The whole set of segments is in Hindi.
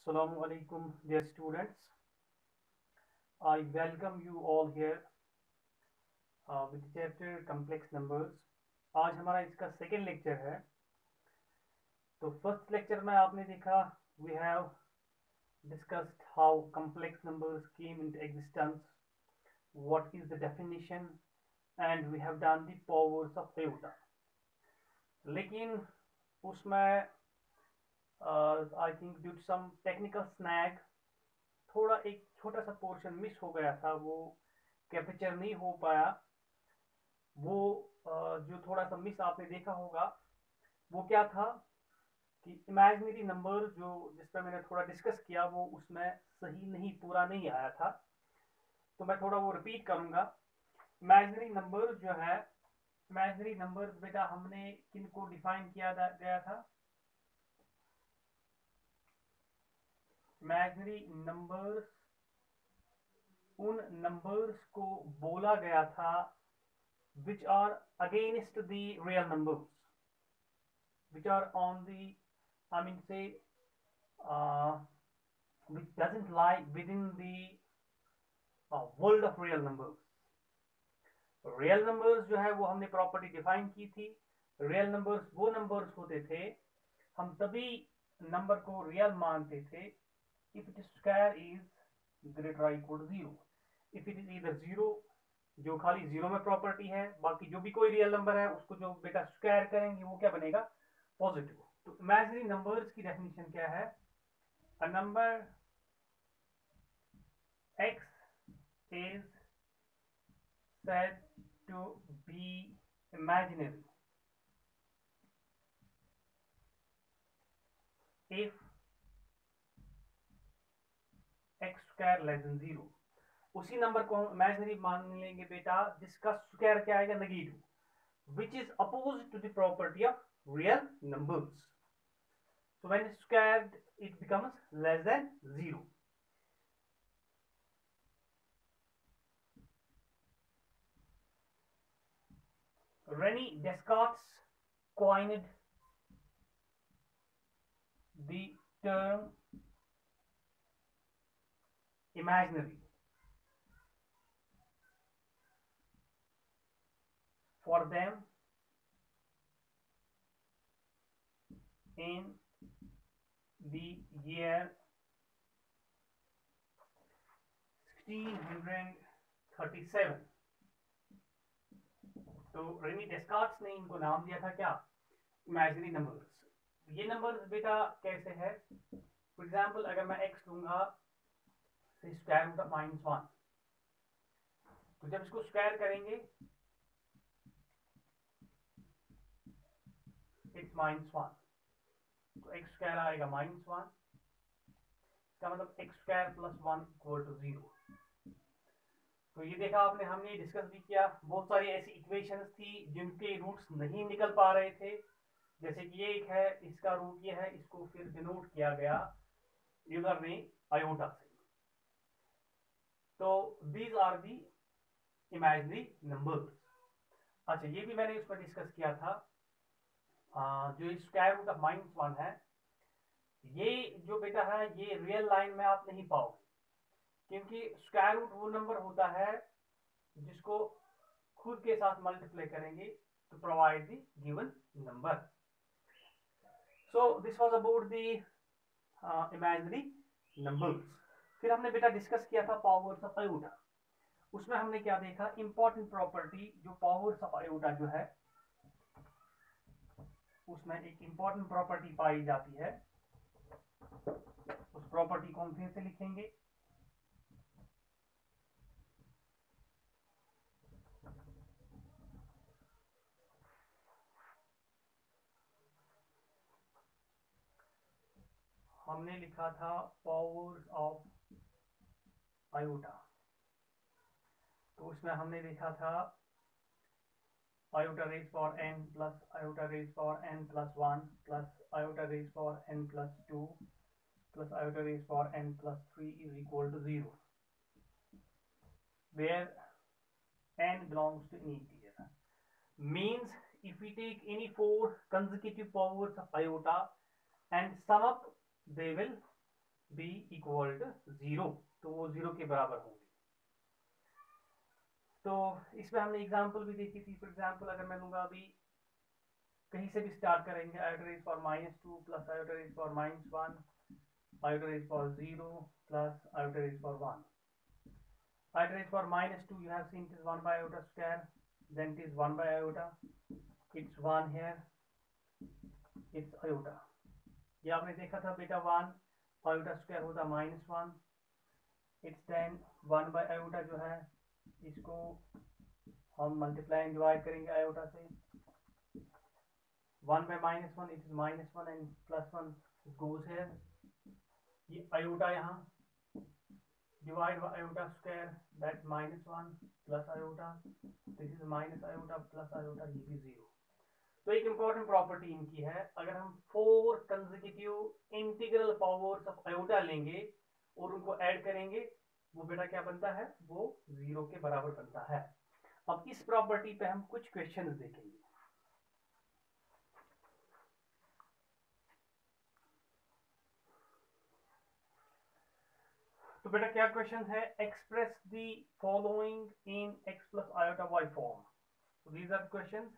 Assalamu alaikum, dear students. I welcome you all here with the chapter complex numbers. आज हमारा इसका सेकेंड लेक्चर है. तो फर्स्ट लेक्चर में आपने देखा we have discussed how complex numbers came into existence, what is the definition, and we have done the powers of iota. लेकिन उसमें I think due to some technical snag थोड़ा एक छोटा सा पोर्शन मिस हो गया था, वो कैप्चर नहीं हो पाया. वो जो थोड़ा सा मिस आपने देखा होगा वो क्या था कि इमेजिनरी नंबर जो जिस पर मैंने थोड़ा डिस्कस किया वो उसमें सही नहीं पूरा नहीं आया था. तो मैं थोड़ा वो रिपीट करूंगा. इमेजिनरी नंबर जो है, इमेजिनरी नंबर बेटा हमने किनको डिफाइन किया गया था. इमेजिनरी नंबर्स उन नंबर्स को बोला गया था which are against the real numbers, which are on the, I mean say, which doesn't lie within the world of real numbers. Real numbers जो है वो हमने प्रॉपर्टी डिफाइन की थी. रियल नंबर्स वो नंबर्स होते थे, हम तभी नंबर को रियल मानते थे if its square is greater or equal to 0. if it is either 0, जो खाली 0 में प्रॉपर्टी है, बाकी जो भी कोई रियल नंबर है उसको जो बेटा स्क्वायर करेंगे वो क्या बनेगा, पॉजिटिव. तो इमेजिनरी नंबर्स की डेफिनेशन क्या है? A number x is said to be imaginary if x square less than 0. उसी नंबर को हम इमेजिनरी मान लेंगे बेटा जिसका स्क्वायर क्या आएगा, negative, which is opposed to the property of real numbers. So when squared it becomes less than 0. René Descartes coined the term imaginary for them in the year 1637. तो रेनी डेस्कार्ट्स ने इनको नाम दिया था क्या, इमेजिनरी नंबर्स. ये नंबर्स बेटा कैसे है? फॉर एग्जांपल अगर मैं x लूंगा स्क्वायर रूट ऑफ -1, तो जब इसको स्क्वायर करेंगे इट्स -1, तो x स्क्वायर आएगा -1, इसका मतलब x square plus 1 equal to 0. तो ये देखा आपने, हमने डिस्कस भी किया. बहुत सारी ऐसी इक्वेशंस थी जिनके रूट्स नहीं निकल पा रहे थे, जैसे कि ये एक है, इसका रूट ये है, इसको फिर डिनोट किया गया यूजर ने आयोटा से. तो these are the imaginary numbers. अच्छा, ये भी मैंने इस पर डिस्कस किया था. जो स्क्वायर रूट ऑफ -1 है, ये जो बेटा है ये रियल लाइन में आप नहीं पाओगे, क्योंकि स्क्वायर रूट वो नंबर होता है जिसको खुद के साथ मल्टीप्लाई करेंगे to provide the given number. So this was about the imaginary numbers. फिर हमने बेटा डिस्कस किया था पावर्स ऑफ आयोटा. उसमें हमने क्या देखा, इंपॉर्टेंट प्रॉपर्टी जो पावर्स ऑफ आयोटा जो है उसमें एक इंपॉर्टेंट प्रॉपर्टी पाई जाती है. उस प्रॉपर्टी को हम फिर से लिखेंगे. हमने लिखा था पावर्स ऑफ आयोटा. तो उसमें हमने लिखा था iota raised power n plus iota raised power n plus 1 plus iota raised power n plus 2 plus iota raised power n plus 3 is equal to 0, where n belongs to an integer. Means if we take any 4 consecutive powers of iota and sum up, they will be equal to 0, तो वो 0 के बराबर होंगे। तो इसमें हमने एग्जांपल भी देखी थी। फॉर एग्जांपल अगर मैं लूंगा अभी कहीं से भी स्टार्ट करेंगे, iota raise power -2 plus iota raise power -1, iota raise power 0 plus iota raise power 1। Iota raised to power -2, you have seen it is 1 by iota square, then it is 1 by iota, it's 1 here, it's iota। ये आपने देखा था बेटा 1 iota square होता -1, it's then 1 by iota जो है इसको हम मल्टीप्लाई एंड डिवाइड करेंगे iota से। 1 by -1 it is -1 and +1 goes here। ये iota यहाँ divide by iota square, that's -1 plus iota, this is minus iota plus iota, ये भी 0। तो एक इंपॉर्टेंट प्रॉपर्टी इनकी है, अगर हम 4 consecutive integral powers of iota लेंगे और उनको ऐड करेंगे, वो बेटा क्या बनता है, वो 0 के बराबर बनता है। अब इस प्रॉपर्टी पे हम कुछ क्वेश्चंस देखेंगे। तो बेटा क्या क्वेश्चन है, express the following in x plus iota y form. So these are questions.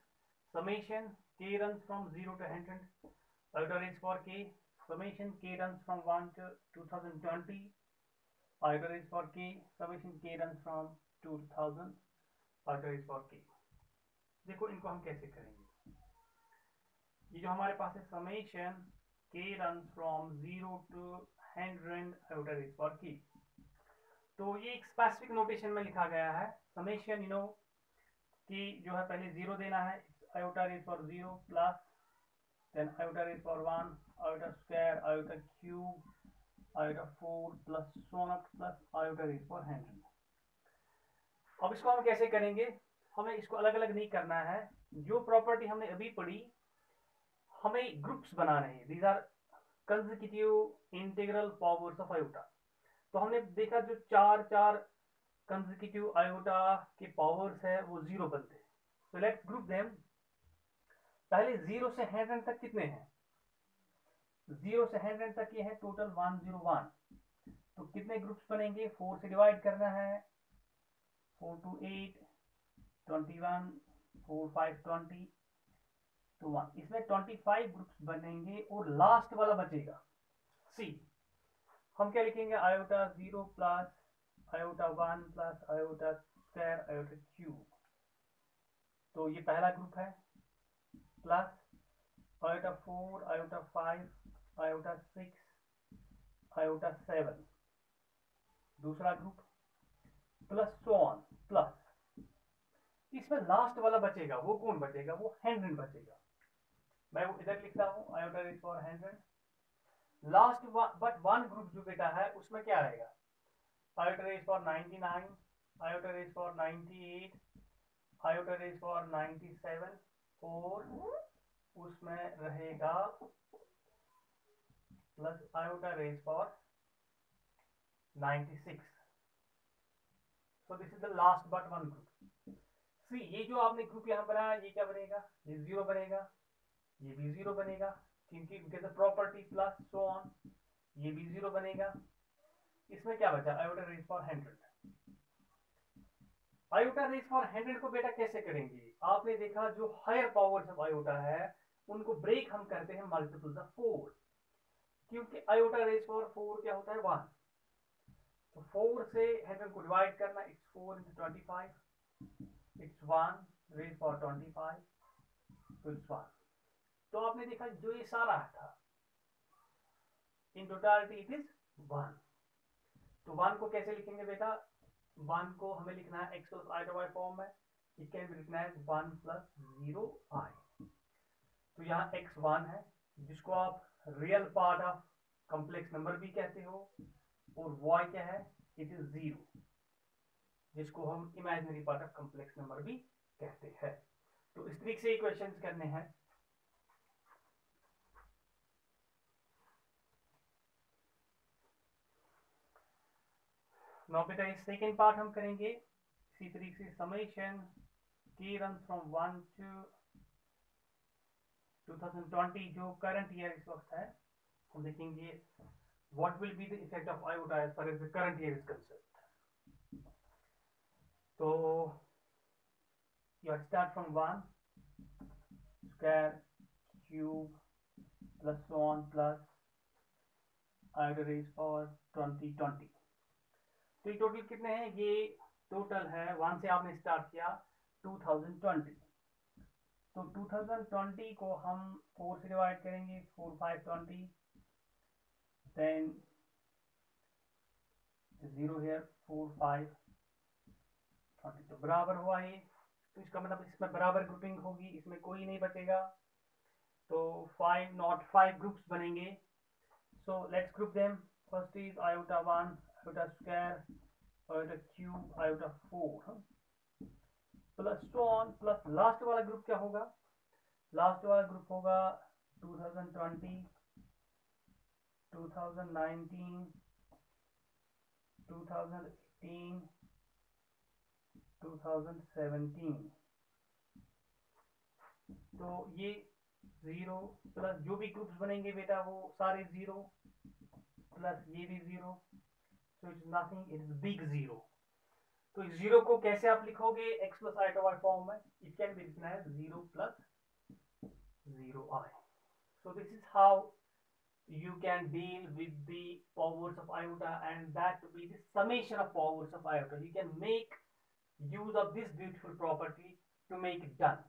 Summation k runs from 0 to 100 iota raised power k, summation k runs from 1 to 2020 iota raised power k, summation k runs from 2000 iota raised power k। देखो इनको हम कैसे करेंगे। ये जो हमारे पास है summation k runs from 0 to 100 iota raised power k, तो ये एक स्पेसिफिक नोटेशन में लिखा गया है। summation you know कि जो है पहले 0 देना है, iota raised power 0 plus then iota raised power 1 iota square iota cube iota 4 plus so on plus iota raised power 100। अब इसको हम कैसे करेंगे, हमें इसको अलग अलग नहीं करना है। जो प्रॉपर्टी हमने अभी पढ़ी, हमें ग्रुप्स बनाने हैं। These are consecutive integral powers of iota. तो हमने देखा जो 4 कंसेक्यूटिव आयोटा के पावर्स है वो 0 बनते हैं। तो लेट्स ग्रुप देम। पहले 0 से 100 तक कितने हैं, 0 से 100 तक ये है टोटल 101। तो कितने ग्रुप्स बनेंगे, 4 से डिवाइड करना है, 4 to 8 21 4 5 20 तो 1, इसमें 25 ग्रुप्स बनेंगे और लास्ट वाला बचेगा सी। हम क्या लिखेंगे, iota 0 plus iota 1 plus iota square iota cube. तो ये पहला ग्रुप है, plus iota 4 iota 5 iota 6 iota 7 दूसरा group, plus so on plus. इसमें लास्ट वाला बचेगा, वो कौन बचेगा, वो 100 बचेगा। मैं वो इधर लिखता हूँ iota raise power 100। Last but one group जो बेटा है उसमें क्या आएगा, iota raise power 99 iota raise power 98 iota raise power 97 और उसमें रहेगा plus iota raise power 96। So this is the last but one group. See ये जो आपने ग्रुप यहाँ बनाया, ये क्या बनेगा, ये 0 बनेगा, ये भी 0 बनेगा, क्योंकि because property plus so on, ये भी 0 बनेगा। इसमें क्या बचा, iota raise power 100। Iota raise power 100 को बेटा कैसे करेंगे, आपने देखा जो हायर पावर्स ऑफ आयोटा है उनको ब्रेक हम करते हैं मल्टीपल्स ऑफ 4, क्योंकि आयोटा रेज पावर 4 क्या होता है 1। तो 4 से 100 को डिवाइड करना, it's 4 into 25, it's 1 raise power 25, तो इट्स 1। तो आपने देखा जो ये सारा था इन टोटालिटी इट इज 1। तो 1 को कैसे लिखेंगे बेटा, 1 को हमें लिखना है x plus iota y form में, इट कैन बी लिखना है 1 प्लस 0i। तो यहाँ x 1 है जिसको आप real part of complex number भी कहते हो, और y क्या है, इट इज 0 जिसको हम imaginary part of complex number भी कहते हैं। तो इस तरीके से ये क्वेश्चंस करने हैं। नाउ बेटा इस सेकेंड पार्ट हम करेंगे इसी तरीके से, summation k run from 1 to 2020 जो करंट ईयर इस वक्त है, हम देखेंगे what will be the effect of iota as far as the current year is concerned. So you start from 1 square cube plus so on plus iota raised power 2020. तो ये टोटल कितने हैं? ये टोटल है 1 से आपने स्टार्ट किया 2020, तो 2020 को हम 4 से डिवाइड करेंगे, 4 5 20, देन 0 here 4 5 20, तो बराबर हुआ ये। तो इसका मतलब इसमें बराबर ग्रुपिंग होगी, इसमें कोई नहीं बचेगा, तो 5 नॉट 5 ग्रुप्स बनेंगे। So let's group them. First is iota 1, iota square, iota cube, iota 4 plus so on, plus last वाला ग्रुप क्या होगा? लास्ट वाला ग्रुप होगा 2020, 2019, 2018, 2017। तो ये 0 प्लस जो भी ग्रुप्स बनेंगे बेटा वो सारे 0 प्लस ये भी 0, so it's nothing, it is big 0। तो इस 0 को कैसे आप लिखोगे x प्लस i वाले फॉर्म में? It can be written as 0 plus 0i। So this is how you can deal with the powers of iota, and that will be the summation of powers of iota. You can make use of this beautiful property to make it done.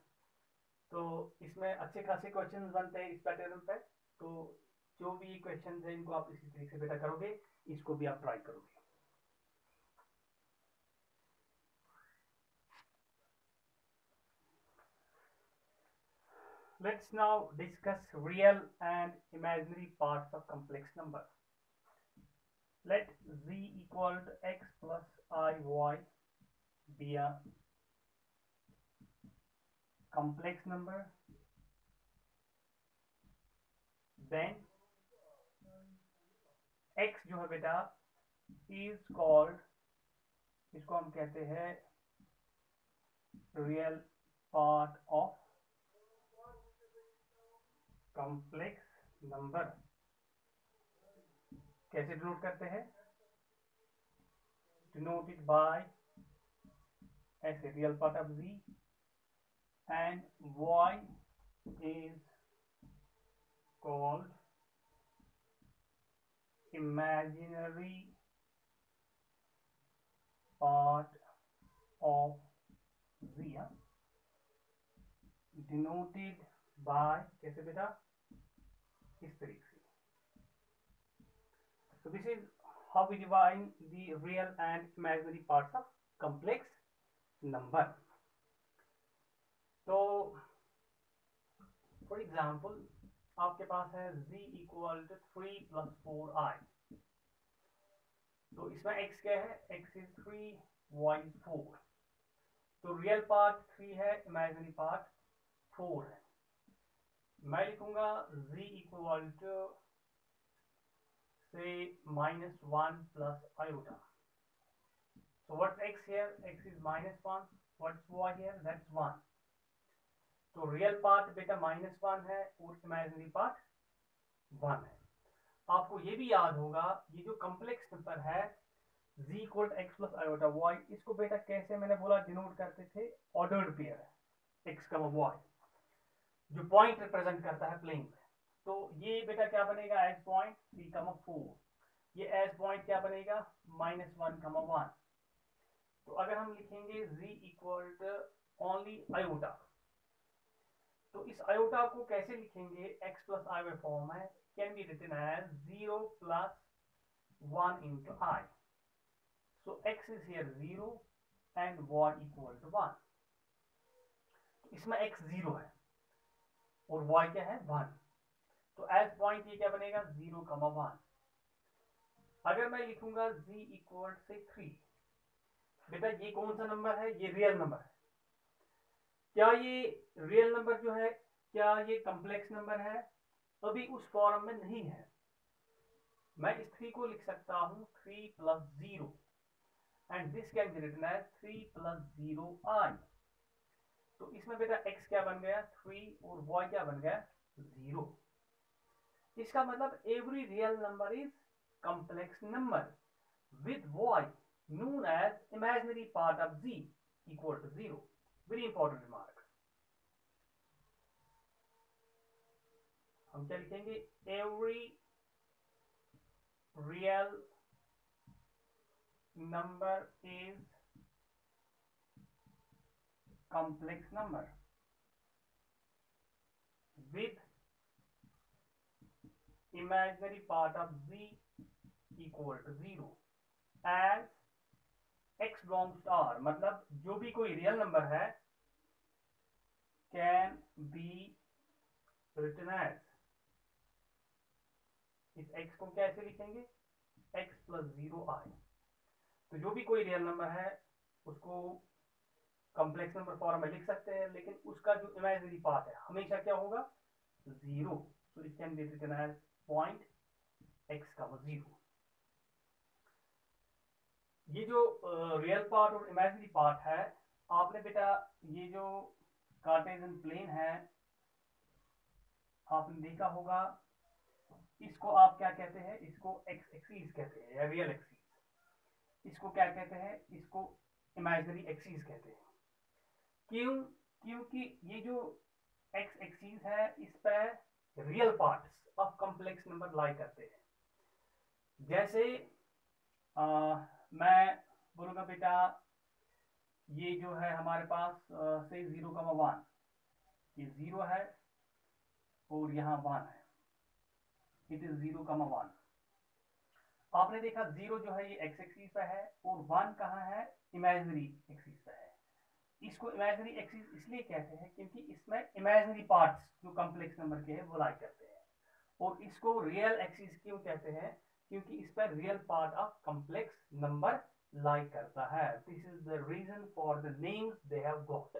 तो इसमें अच्छे खासे क्वेश्चन बनते हैं इस पैटर्न पे, तो जो भी क्वेश्चन है इनको आप इसी तरीके से बेटा करोगे, इसको भी आप ट्राई करोगे। Let's now discuss real and imaginary parts of complex number. Let z equal to x plus iy be a complex number. Then x जो है बेटा is called, इसको हम कहते हैं real part of complex number। कैसे डिनोट करते हैं? Denoted by as a real part of z, and y is called imaginary part of z, denoted by कैसे बेटा? इस तरीके से। So this is how we define the real and imaginary parts of complex number. तो for example आपके पास है z equal to 3 plus 4i, तो इसमें x क्या है? x is 3, y is 4, तो रियल पार्ट 3 है, इमेजिनरी पार्ट 4 है। मैं लिखूंगा z equal to say -1 plus iota. So what's x here? X is -1. What's y here? That's 1. तो रियल पार्ट बेटा -1 है और इमेजिनरी पार्ट 1 है। आपको ये भी याद होगा, ये जो कॉम्प्लेक्स नंबर है z equal to x plus iota y, इसको बेटा कैसे मैंने बोला डिनोट करते थे? ऑर्डर्ड पेयर है x का y, जो पॉइंट रिप्रेजेंट करता है प्लेन में। तो ये बेटा क्या बनेगा? As point 3, 4। ये एज पॉइंट क्या बनेगा? -1, 1। तो अगर हम लिखेंगे z equal to only iota, तो इस आयोटा को कैसे लिखेंगे? x प्लस i में फॉर्म है, can be written as 0 plus 1 into i। So x is here 0 and y equal to 1। इसमें x 0 है और y क्या है? 1। तो एज पॉइंट ये क्या बनेगा? 0, 1। अगर मैं लिखूंगा z इक्वल से 3, बेटा ये कौन सा नंबर है? ये रियल नंबर है। क्या ये रियल नंबर जो है, क्या ये कॉम्प्लेक्स नंबर है? अभी उस फॉर्म में नहीं है। मैं इस 3 को लिख सकता हूं 3 plus 0, and this can be written as 3 plus 0i। तो इसमें बेटा x क्या बन गया? 3 और y क्या बन गया? 0। इसका मतलब every real number is complex number with y known as imaginary part of z equal to 0. Very important remark. हम क्या लिखेंगे? Every real number is complex number with imaginary part of z equal to 0 as x belongs to r. मतलब जो भी कोई रियल नंबर है can be written as, इस x को कैसे लिखेंगे? x plus 0i. तो जो भी कोई रियल नंबर है उसको कॉम्प्लेक्स नंबर फॉर्म में लिख सकते हैं, लेकिन उसका जो इमेजिनरी पार्ट है हमेशा क्या होगा? 0. So it can be written as point x का 0. ये जो रियल पार्ट और इमेजिनरी पार्ट है, आपने बेटा ये जो कार्टेशियन प्लेन है आपने देखा होगा, इसको आप क्या कहते हैं? इसको x एक्सिस कहते हैं या रियल एक्सिस. इसको क्या कहते हैं? इसको इमेजिनरी एक्सिस कहते हैं. क्यों? क्योंकि ये जो x एक्सिस है इस पर real parts of complex number lie करते हैं. जैसे मैं बोलूँगा बेटा ये जो है हमारे पास से 0,1, ये 0 है और यहाँ 1 है. It is 0,1. आपने देखा 0 जो है ये x एक्सिस पे है और 1 कहाँ है? इमेजिनरी एक्सिस पे है. इसको इमेजिनरी एक्सिस इसलिए कहते हैं क्योंकि इसमें इमेजिनरी पार्ट्स जो कॉम्प्लेक्स नंबर के हैं वो लाई करते हैं. और इसको रियल एक्सिस क्यों कहते हैं? क्योंकि इस पर real part of complex number lie करता है. This is the reason for the names they have got.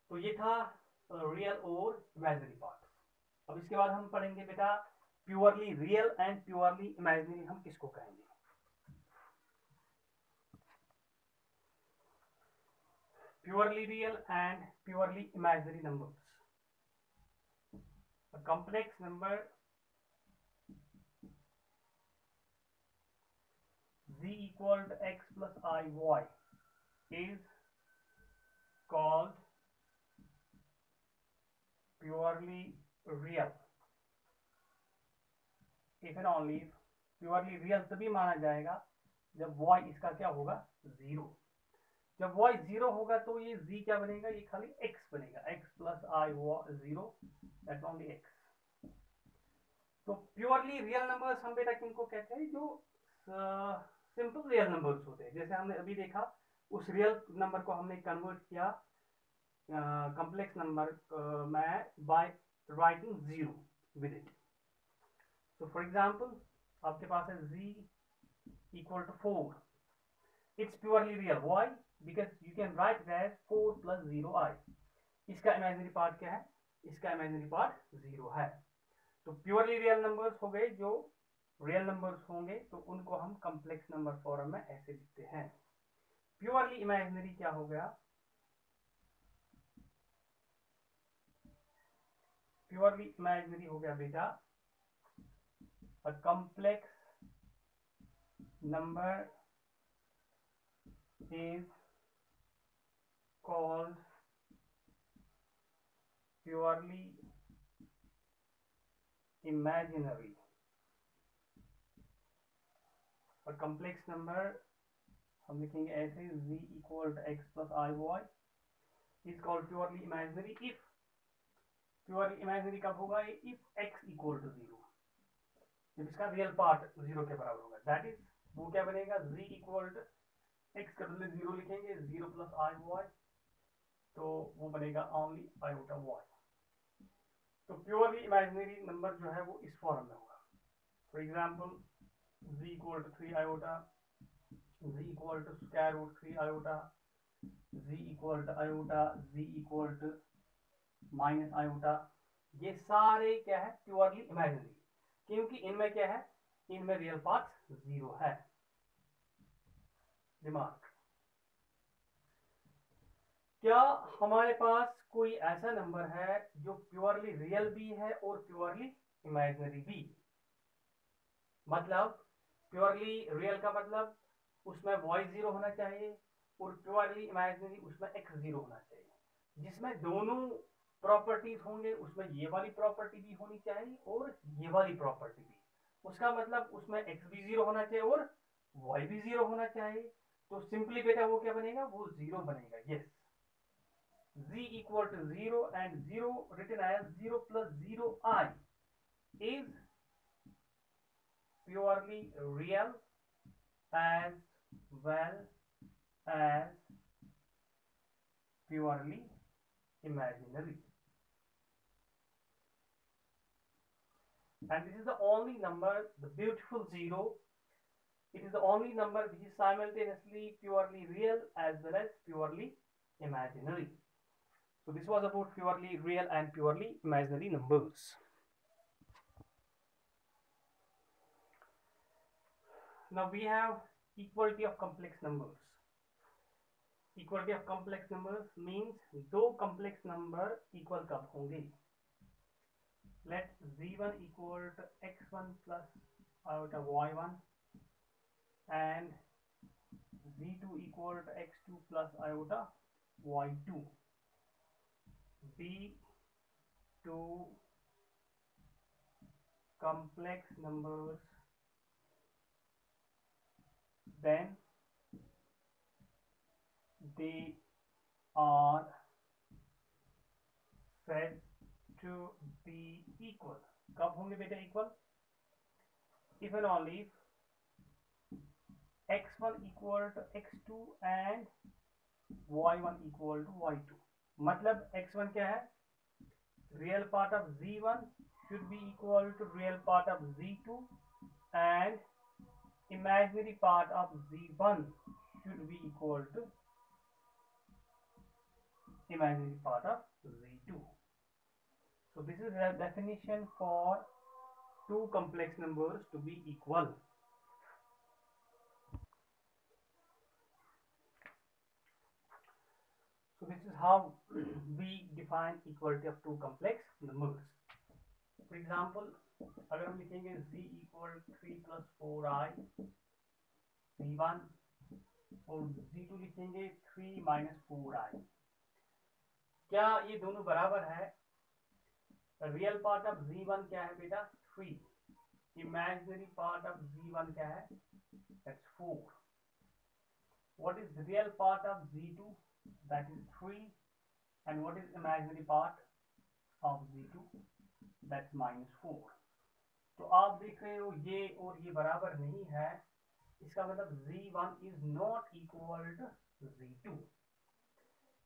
तो ये था रियल और इमेजिनरी पार्ट. अब इसके बाद हम पढ़ेंगे बेटा purely real and purely imaginary. हम किसको कहेंगे? Purely real and purely imaginary numbers. A complex number z equal to x plus iy is called purely real. If and only if purely real तभी माना जाएगा जब y इसका क्या होगा? 0. जब y 0 होगा तो ये z क्या बनेगा? ये खाली x बनेगा. x plus i 0 that only x. तो प्योरली रियल नंबर्स हम बेटा किनको कहते हैं? जो सिंपल रियल नंबर्स होते हैं. जैसे हमने अभी देखा उस रियल नंबर को हमने कन्वर्ट किया कॉम्प्लेक्स नंबर में by writing 0 with it. So for example, आपके पास है z equal to 4. It's purely real. Why? Because you can write it as 4 plus 0i. इसका इमेजिनरी पार्ट क्या है? इसका इमेजिनरी पार्ट 0 है. तो प्योरली रियल नंबर्स हो गए. जो रियल नंबर्स होंगे तो उनको हम कॉम्प्लेक्स नंबर फॉर्म में ऐसे लिखते हैं. प्योरली इमेजिनरी क्या हो गया? प्योरली इमेजिनरी हो गया बेटा a complex number is called purely imaginary. और कॉम्प्लेक्स नंबर हम लिखेंगे ऐसे z equal to x plus iy is called purely imaginary if purely imaginary कब होगा? if x equal to 0. जब इसका रियल पार्ट 0 के बराबर होगा. दैट इज वो क्या बनेगा? z इक्वल टू x का बदले 0 लिखेंगे 0 प्लस आई वाई, तो वो बनेगा ओनली आयोटा वाई. तो प्योरली इमेजिनरी नंबर जो है वो इस फॉर्म में होगा. For example z equal to 3 iota, z equal to square root 3 iota, z equal to iota, z equal to minus iota. ये सारे क्या है? Purely imaginary. क्योंकि इनमें क्या है? इनमें रियल पार्ट 0 है. रिमार्क, क्या हमारे पास कोई ऐसा नंबर है जो प्योरली रियल भी है और प्योरली इमेजिनरी भी? मतलब प्योरली रियल का मतलब उसमें y जीरो होना चाहिए और प्योरली इमेजिनरी उसमें x जीरो होना चाहिए। जिसमें दोनों प्रॉपर्टीज होंगे उसमें ये वाली प्रॉपर्टी भी होनी चाहिए और ये वाली प्रॉपर्टी भी। उसका मतलब उसमें x भी जीरो होना चाहिए और y भी जीरो होना चाहिए। तो सिंपली बेटा वो क्या बनेगा, वो जीरो बनेगा। Yes, z equal to 0 and 0 written as 0 plus 0 I is purely real as well as purely imaginary. And this is the only number, the beautiful 0. It is the only number which is simultaneously purely real as well as purely imaginary. So this was about purely real and purely imaginary numbers. Now we have equality of complex numbers. Equality of complex numbers means दो complex number equal कब होंगे? Let z1 equal to x1 plus iota y1 and z2 equal to x2 plus iota y2 be two complex numbers, then they are said to be equal. कब होंगे बेटा equal? If and only if x1 equal to x2 and y1 equal to y2. मतलब x1 क्या है? Real part of z1 should be equal to real part of z2 and imaginary part of z1 should be equal to imaginary part of z2. So this is the definition for two complex numbers to be equal. So this is how we define equality of two complex numbers. For example, अगर हम लिखेंगे z equal 3 plus 4i z1 और z2 लिखेंगे 3 minus 4i, क्या ये दोनों बराबर है? रियल पार्ट ऑफ z1 क्या है बेटा? 3. इमेजिनरी पार्ट ऑफ z1 क्या है? That's 4. What is the real part of z2? That is 3. And what is imaginary part of z2? That's -4. तो आप देख रहे हो ये और ये बराबर नहीं है, इसका मतलब z1 is not equal to z2.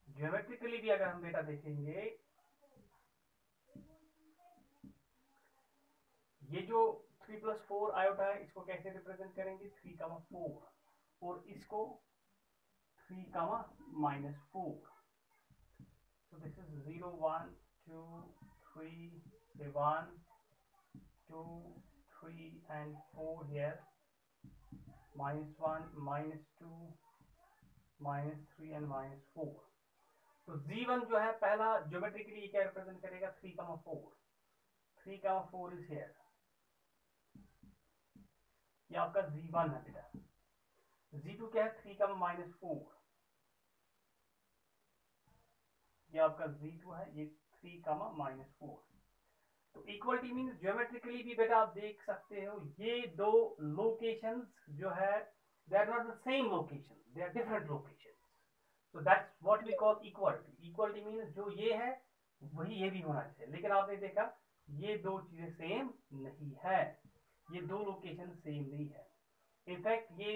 Geometrically भी अगर हम बेटा देखेंगे, ये जो 3 plus 4 आयोटा है इसको कैसे रिप्रेजेंट करेंगे? 3, 4 और इसको 3, -4. So this is 0, 1, 2, 3, say 1, 2, 3 and 4 here, -1, -2, -3 and -4. तो z1 जो है पहला ज्योमेट्रिकली क्या रिप्रेजेंट करेगा? 3, 4. 3, 4 इज हियर, ये आपका z1 है बेटा। z2 क्या है? 3, -4, ये आपका z2 है, ये 3, -4। तो इक्वलिटी मीन ज्योमेट्रिकली भी बेटा आप देख सकते हो ये दो लोकेशंस जो है they are not the same location, they are different locations. So that's what we call equality. Equality mean जो ये है वही ये भी होना चाहिए, लेकिन आपने देखा ये दो चीजें सेम नहीं है, ये दो लोकेशन सेम नहीं है। इनफैक्ट ये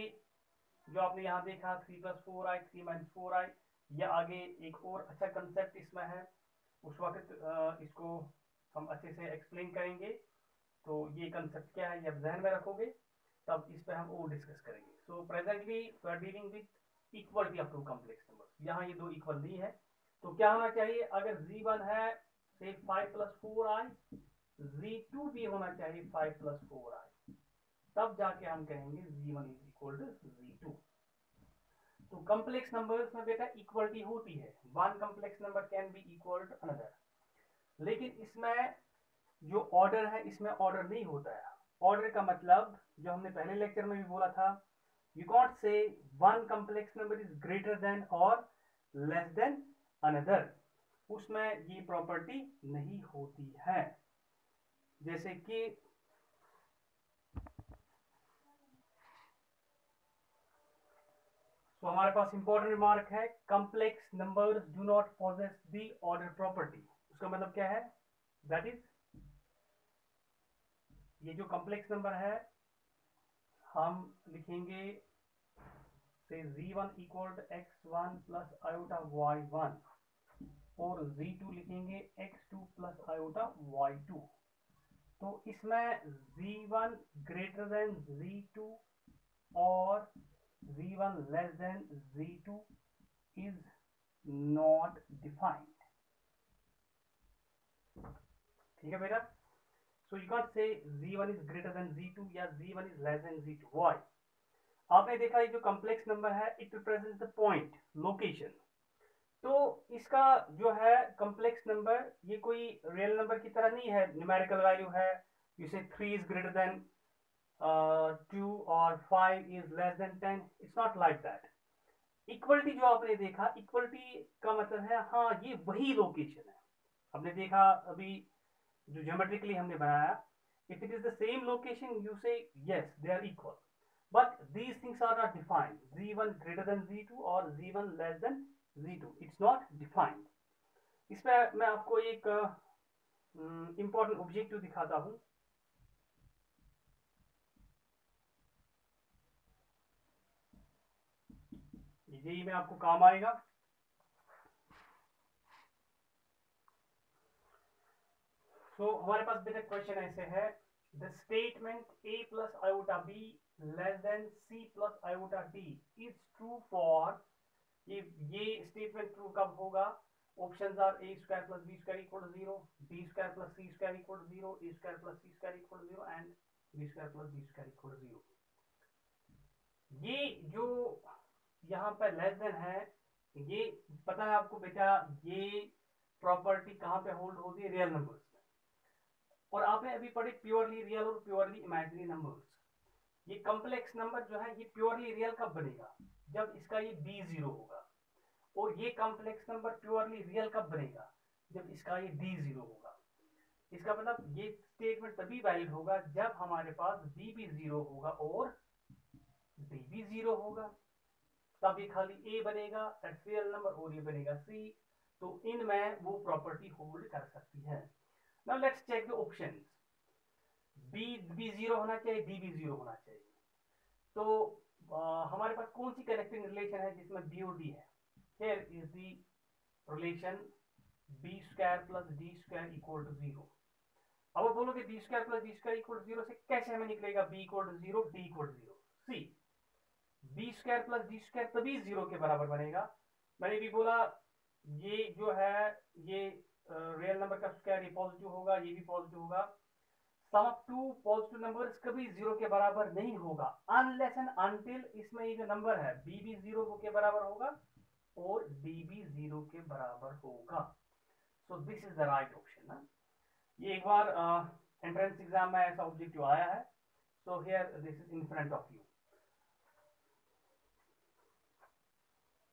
जो आपने यहाँ देखा 3 + 4i 3 - 4i, या आगे एक और अच्छा कंसेप्ट इसमें है, उस वक्त इसको हम अच्छे से एक्सप्लेन करेंगे। तो ये कंसेप्ट क्या है ये आप जहन में रखोगे, तब इस पे हम और डिस्कस करेंगे। So presently we are dealing with equality of two complex numbers. यहाँ ये दो इक्वल नहीं है, तो क्या होना चाहिए? अगर z1 है से 5 + 4i, z2 भी होना चाहिए 5 + 4i, तब जाके हम कहेंगे z1 = z2। तो कॉम्प्लेक्स नंबर्स में बेटा इक्वलिटी होती है, one complex number can be equal to another, लेकिन इसमें जो ऑर्डर है इसमें ऑर्डर नहीं होता है। ऑर्डर का मतलब जो हमने पहले लेक्चर में भी बोला था, you can't say one complex number is greater than और लेस देन अनदर, उसमें ये प्रॉपर्टी नहीं होती है। जैसे कि तो हमारे पास इंपॉर्टेंट रिमार्क है, complex numbers do not possess the order property. उसका मतलब क्या है? दैट इज, ये जो कॉम्प्लेक्स नंबर है हम लिखेंगे से z1 equal to x1 plus iota y1 और z2 लिखेंगे x2 प्लस आयोटा y2। तो इसमें z1 ग्रेटर देन z2 और z1 less than z2 is not defined। ठीक है बेटा? So you can't say z1 is greater than z2 या z1 is less than z2। why? आपने देखा ये जो कॉम्प्लेक्स नंबर है it represents the point, location. तो इसका जो है कॉम्प्लेक्स नंबर ये कोई रियल नंबर की तरह नहीं है, न्यूमेरिकल वैल्यू है, यू से 3 is greater than 2 और 5 is less than 10, it's not like that। Equality जो आपने देखा, इक्वलिटी का मतलब है हाँ ये वही लोकेशन है। हमने देखा अभी जो ज्योमेट्रिकली हमने बनाया, if it is the same location you say yes they are equal, but these things are not defined, z1 greater than z2 और z1 less than z2, it's not defined. इसमें मैं आपको एक इंपॉर्टेंट ऑब्जेक्टिव दिखाता हूं। यही में आपको काम आएगा। तो हमारे पास बेटा क्वेश्चन ऐसे है, the statement a plus iota b less than c plus iota d is true for, ये स्टेटमेंट ट्रू कब होगा? Options are a square plus b square equal to 0, b square plus c square equal to 0, a square plus c square equal to 0 and b square plus d square equal to 0। ये जो यहाँ पे लेस देन है, ये पता है आपको बेटा, ये प्रॉपर्टी कहाँ पे होल्ड होती है? रियल नंबर्स में। और आपने अभी पढ़ी प्योरली रियल और प्योरली इमेजिनरी नंबर्स। ये कॉम्प्लेक्स नंबर जो है ये प्योरली रियल कब बनेगा? जब इसका ये b 0 होगा। और ये कॉम्प्लेक्स नंबर प्योरली रियल कब बनेगा? जब इसका ये d 0 होगा। इसका मतलब ये स्टेटमेंट तभी वैलिड होगा जब हमारे पास b भी 0 होगा और d भी 0 होगा, तब ये खाली a बनेगा दैट्स रियल नंबर और ये बनेगा c। तो इनमें वो प्रॉपर्टी होल्ड कर सकती है। Now let's check the options. b भी 0 होना चाहिए, d भी 0 होना चाहिए। तो हमारे पास कौन सी कनेक्टिंग रिलेशन है जिसमें b और d है? Here is the relation b square plus d square equal to 0। अब आप बोलोगे b square plus d square equal to 0 से कैसे हमें निकलेगा b equal to 0 d equal to 0? C, b square plus d square तभी 0 के बराबर बनेगा। मैंने भी बोला ये जो है ये रियल नंबर का स्क्वायर ये पॉजिटिव होगा, ये भी पॉजिटिव होगा। सम ऑफ टू पॉजिटिव नंबर्स कभी 0 के बराबर नहीं होगा अनलेस एंड अनटिल इसमें ये जो नंबर है b भी 0 के बराबर होगा और d भी 0 के बराबर होगा। सो this is the right option ना। ये एक बार एंट्रेंस एग्जाम में ऐसा ऑब्जेक्टिव आया है। So here this is in front of you.